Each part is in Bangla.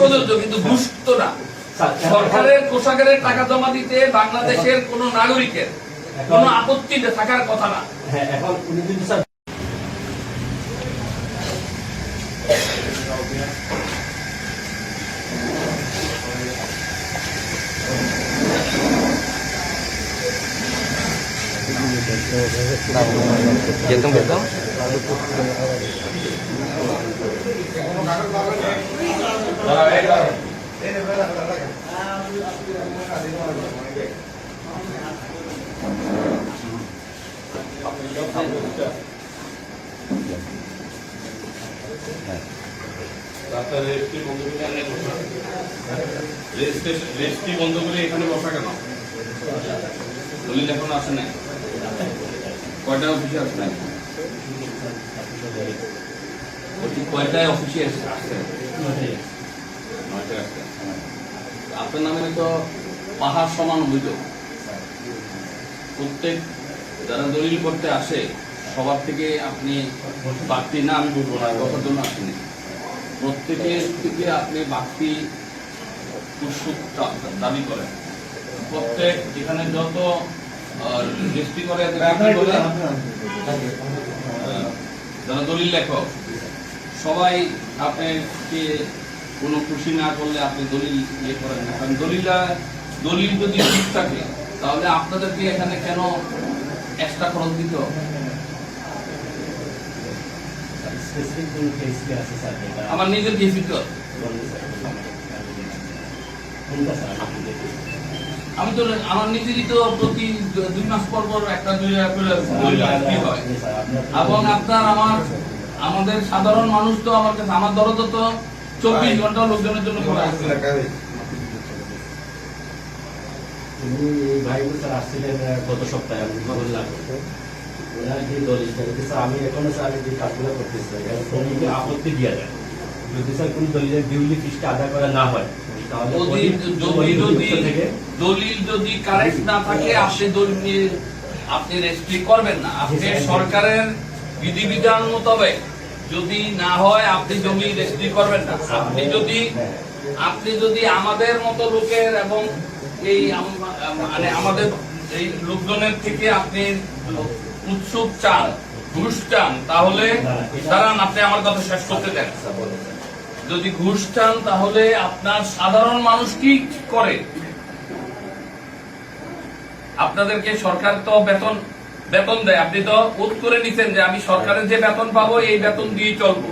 প্রযোজ্য, কিন্তু ঘুষ তো না। সরকারের কোষাগারের টাকা জমা দিতে বাংলাদেশের কোন নাগরিকের কোন আপত্তি থাকার কথা না। এখন উনি কিন্তু স্যার Gantung. আপনার রেজিস্ট্রি বন্ধ করে রেজিস্ট্রি বন্ধ করে এখানে বসা কেন? দলিল এখন আসে নাই, কয়টা অফিসে আসে নাই? কয়টায় অফিসে আসছে? 9টায় আসছে। আপনার নামে তো পাহাড় সমান অভিযোগ। প্রত্যেক যারা দলিল করতে আসে সবার থেকে আপনি বাড়তি না, আমি বলবো না কথার জন্য আসেনি, প্রত্যেকের থেকে আপনি বাড়তি দাবি করেন। প্রত্যেক এখানে যত রেজিস্ট্রি করে যারা দলিল লেখক সবাই আপনাকে কোনো খুশি না করলে আপনি দলিল ইয়ে করেন না। কারণ দলিল যদি ঠিক থাকে তাহলে আপনাদেরকে এখানে কেন এক্সট্রা খরচ দিত? আমার নিজের কেসি তো আমি তো আমার নিজেরই তো প্রতি 2 মাস পর পর একটা 2 হয়, এবং আপনার আমাদের সাধারণ মানুষ তো আমার কাছে আমার দরদ তো 24 ঘন্টা লোকজনের জন্য খোলা আছে। ভাই স্যার আসছিলেন গত সপ্তাহে, আমি বললাম ওনার যে দলিল আমি এখনো স্যার যে কাজগুলো করতেছি উনি আপত্তি দিয়ে দেন যদি স্যার কোন দলিলের ডিউলি ফিসটা আদায় করা না হয় দলিল যদি কারেক্ট না থাকে আপনি রেজিস্ট্রি করবেন না। আপনি সরকারের বিধিবিধান মোতাবেক যদি না হয় আপনি জমি রেজিস্ট্রি করবেন না। আপনি যদি আমাদের মতো লোকের এবং এই মানে আমাদের এই লোকজনের থেকে আপনি উৎসুক চান, ঘুষ চান, তাহলে দাঁড়ান আপনি আমার কথা শেষ করতে দেন। যদি ঘুষ চান তাহলে আপনার সাধারণ মানুষ কি করে? আপনাদেরকে সরকার তো বেতন দেয়, আপনি তো ওত করে নিছেন যে আমি সরকারের যে বেতন পাবো এই বেতন দিয়ে চলবো।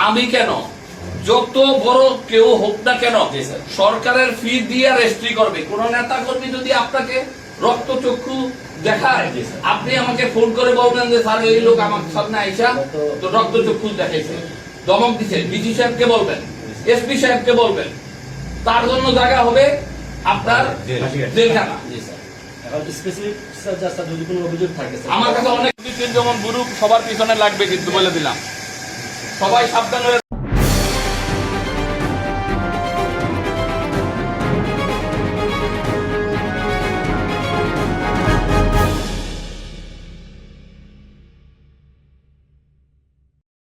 আমি কেন, যত বড় কেউ হোক না কেন সরকারের ফি দিয়ে রেজিস্ট্রি করবে। কোন নেতা কর্মী যদি আপনাকে রক্তচক্ষু দেখায়, আপনি আমাকে ফোন করে বলবেন যে স্যার এই লোক আমার সামনে আইসা তো রক্তচক্ষু দেখাইছে, ধমক দিচ্ছে, ডিসি সাহেবকে বলবেন, এসপি সাহেবকে বলবেন, তার জন্য জায়গা হবে আপনার জেলখানা। আমার কাছে অনেক যেমন গ্রুপ সবার পিছনে লাগবে, কিন্তু বলে দিলাম সবাই সাবধান হয়ে